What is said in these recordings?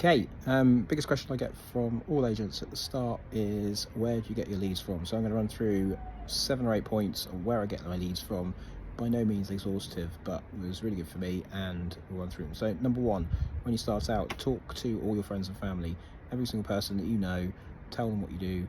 Okay, biggest question I get from all agents at the start is where do you get your leads from? So I'm going to run through 7 or 8 points on where I get my leads from. By no means exhaustive, but it was really good for me, and we'll run through them. So number one, when you start out, talk to all your friends and family, every single person that you know, tell them what you do,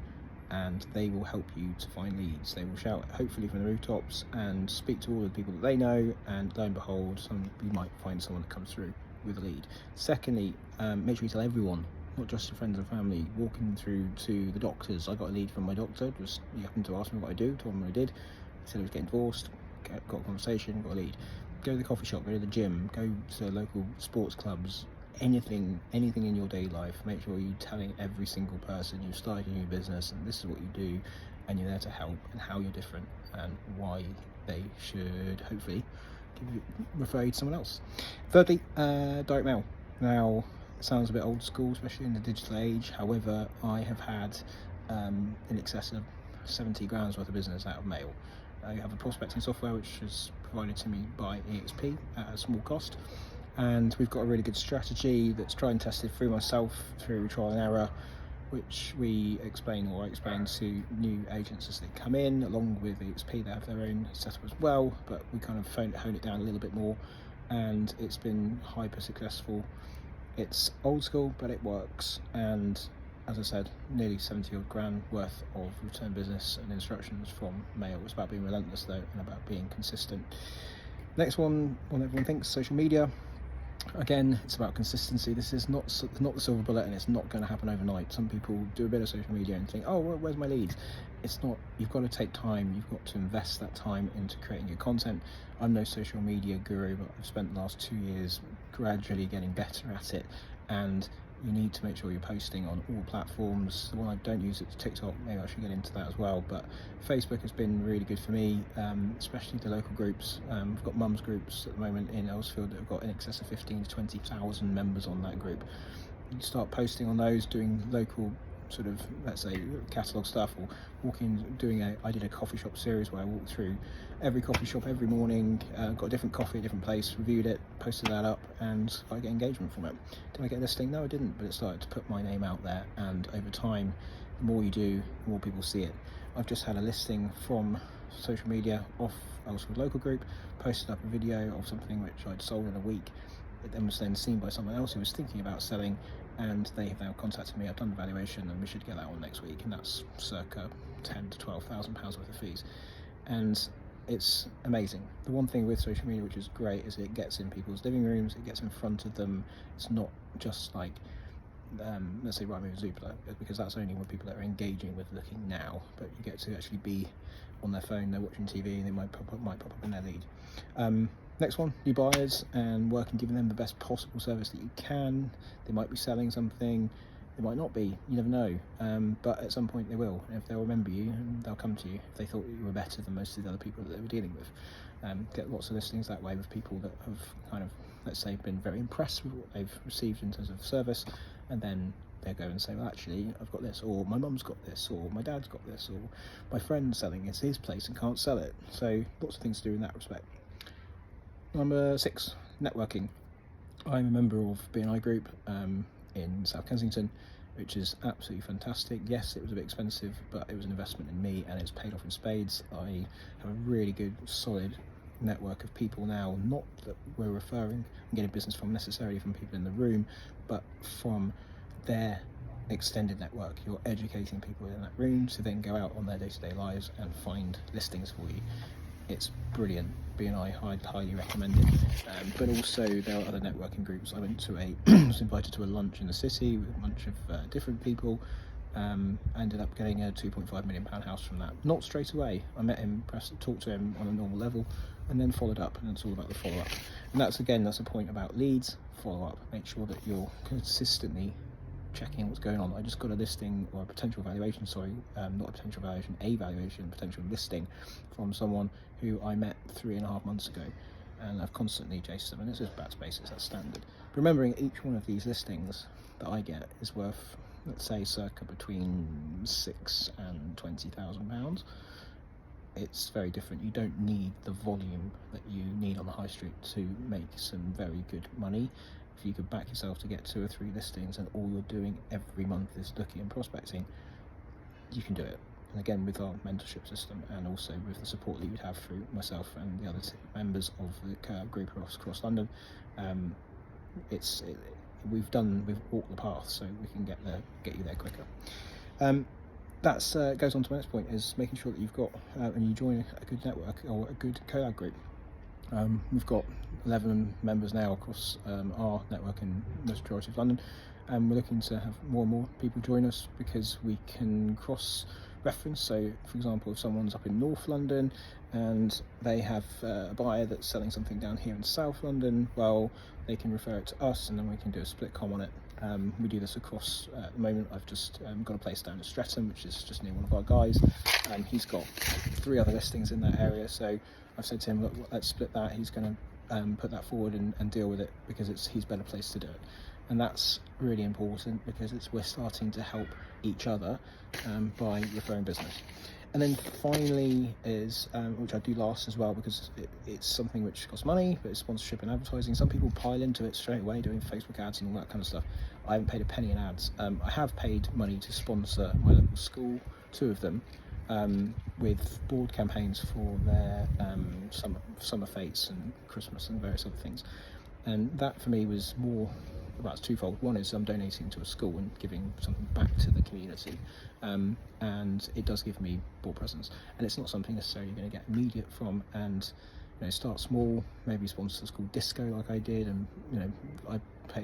and they will help you to find leads. They will shout hopefully from the rooftops and speak to all the people that they know, and lo and behold, you might find someone that comes through with a lead. Secondly, make sure you tell everyone, not just your friends and family. Walking through to the doctors, I got a lead from my doctor. Just he happened to ask me what I do, told him what I did. He said I was getting divorced, got a conversation, got a lead. Go to the coffee shop, go to the gym, go to local sports clubs, anything in your daily life. Make sure you're telling every single person you've started a new business and this is what you do, and you're there to help, and how you're different, and why they should hopefully refer you to someone else. Thirdly, direct mail. Now, it sounds a bit old school, especially in the digital age. However, I have had in excess of 70 grand's worth of business out of mail. I have a prospecting software which is provided to me by EXP at a small cost, and we've got a really good strategy that's tried and tested through myself through trial and error, which I explain to new agents as they come in. Along with EXP, they have their own setup as well, but we kind of hone it down a little bit more, and it's been hyper successful. It's old school, but it works, and as I said, nearly 70 odd grand worth of return business and instructions from mail. It's about being relentless though, and about being consistent. Next one everyone thinks, social media. Again, it's about consistency. This is not the silver bullet, and it's not going to happen overnight. Some people do a bit of social media and think, oh, where's my leads? It's not. You've got to take time. You've got to invest that time into creating your content. I'm no social media guru, but I've spent the last 2 years gradually getting better at it, and you need to make sure you're posting on all platforms. The one I don't use is TikTok. Maybe I should get into that as well, but Facebook has been really good for me, especially the local groups. I've got mums groups at the moment in Earlsfield that have got in excess of 15 to 20,000 members on that group. You start posting on those, doing local sort of, let's say, catalogue stuff, or I did a coffee shop series where I walked through every coffee shop every morning, got a different coffee, a different place, reviewed it, posted that up, and I get engagement from it. Did I get a listing? No, I didn't, but it started to put my name out there, and over time, the more you do, the more people see it. I've just had a listing from social media off Earlsfield local group, posted up a video of something which I'd sold in a week. It then was seen by someone else who was thinking about selling, and they have now contacted me. I've done the valuation, and we should get that on next week, and that's circa 10 to 12,000 pounds worth of fees, and it's amazing. The one thing with social media which is great is it gets in people's living rooms, it gets in front of them. It's not just like let's say Rightmove and Zoopla, because that's only when people are engaging with looking now, but you get to actually be on their phone, they're watching TV, and they might pop up in their lead. Next one, new buyers, and working giving them the best possible service that you can. They might be selling something, they might not be, you never know, but at some point they will, and if they'll remember you, they'll come to you if they thought you were better than most of the other people that they were dealing with. Get lots of listings that way with people that have kind of, let's say, been very impressed with what they've received in terms of service, and then they go and say, well, actually, I've got this, or my mum's got this, or my dad's got this, or my friend's selling it, it's his place and can't sell it. So lots of things to do in that respect. Number 6, networking. I'm a member of BNI Group in South Kensington, which is absolutely fantastic. Yes, it was a bit expensive, but it was an investment in me, and it's paid off in spades. I have a really good, solid network of people now, not that we're referring and getting business from necessarily from people in the room, but from their extended network. You're educating people in that room to then go out on their day-to-day lives and find listings for you. It's brilliant. BNI highly recommend it. But also there are other networking groups. I was invited to a lunch in the city with a bunch of different people. Ended up getting a £2.5 million house from that. Not straight away. I met him, talked to him on a normal level, and then followed up, and it's all about the follow-up. And that's a point about leads, follow-up. Make sure that you're consistently checking what's going on. I just got a listing, or a potential valuation, not a potential valuation, a valuation, potential listing from someone who I met 3.5 months ago, and I've constantly chased them, and it's just batch basis, that's standard. Remembering each one of these listings that I get is worth, let's say, circa between £6,000 and £20,000. It's very different. You don't need the volume that you need on the high street to make some very good money if you could back yourself to get 2 or 3 listings and all you're doing every month is looking and prospecting, you can do it. And again, with our mentorship system and also with the support that you'd have through myself and the other members of the KOAG group across London, we've walked the path, so we can get you there quicker. That goes on to my next point, is making sure that you've got and you join a good network or a good KOAG group. We've got 11 members now across our network in the majority of London, and we're looking to have more and more people join us because we can cross reference. So for example, if someone's up in North London and they have a buyer that's selling something down here in South London, well, they can refer it to us and then we can do a split com on it. We do this across, at the moment I've just got a place down in Streatham, which is just near one of our guys. He's got 3 other listings in that area, so I've said to him, look, let's split that. He's going to put that forward and deal with it because he's better placed to do it. And that's really important because we're starting to help each other by referring business. And then finally is, which I do last as well because it's something which costs money, but it's sponsorship and advertising. Some people pile into it straight away doing Facebook ads and all that kind of stuff. I haven't paid a penny in ads. I have paid money to sponsor my local school, 2 of them, with board campaigns for their summer fetes and Christmas and various other things. And that for me was more, well, it's twofold. One is I'm donating to a school and giving something back to the community, and it does give me board presence, and it's not something necessarily you're going to get immediate from. And start small, maybe sponsor the school disco like I did, and I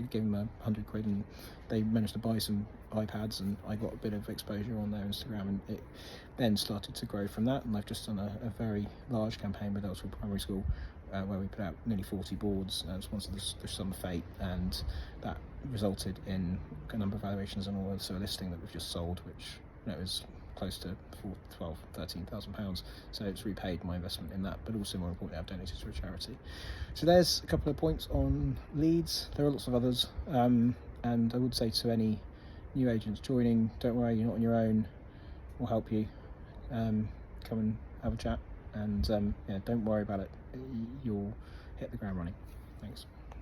gave them 100 quid and they managed to buy some iPads and I got a bit of exposure on their Instagram, and it then started to grow from that. And I've just done a very large campaign with Elswood Primary School where we put out nearly 40 boards and sponsored the summer fete, and that resulted in a number of valuations and also a listing that we've just sold, which is close to £13,000. So it's repaid my investment in that, but also more importantly, I've donated to a charity. So there's a couple of points on leads. There are lots of others, and I would say to any new agents joining, don't worry, you're not on your own. We'll help you. Come and have a chat, and don't worry about it. You'll hit the ground running. Thanks.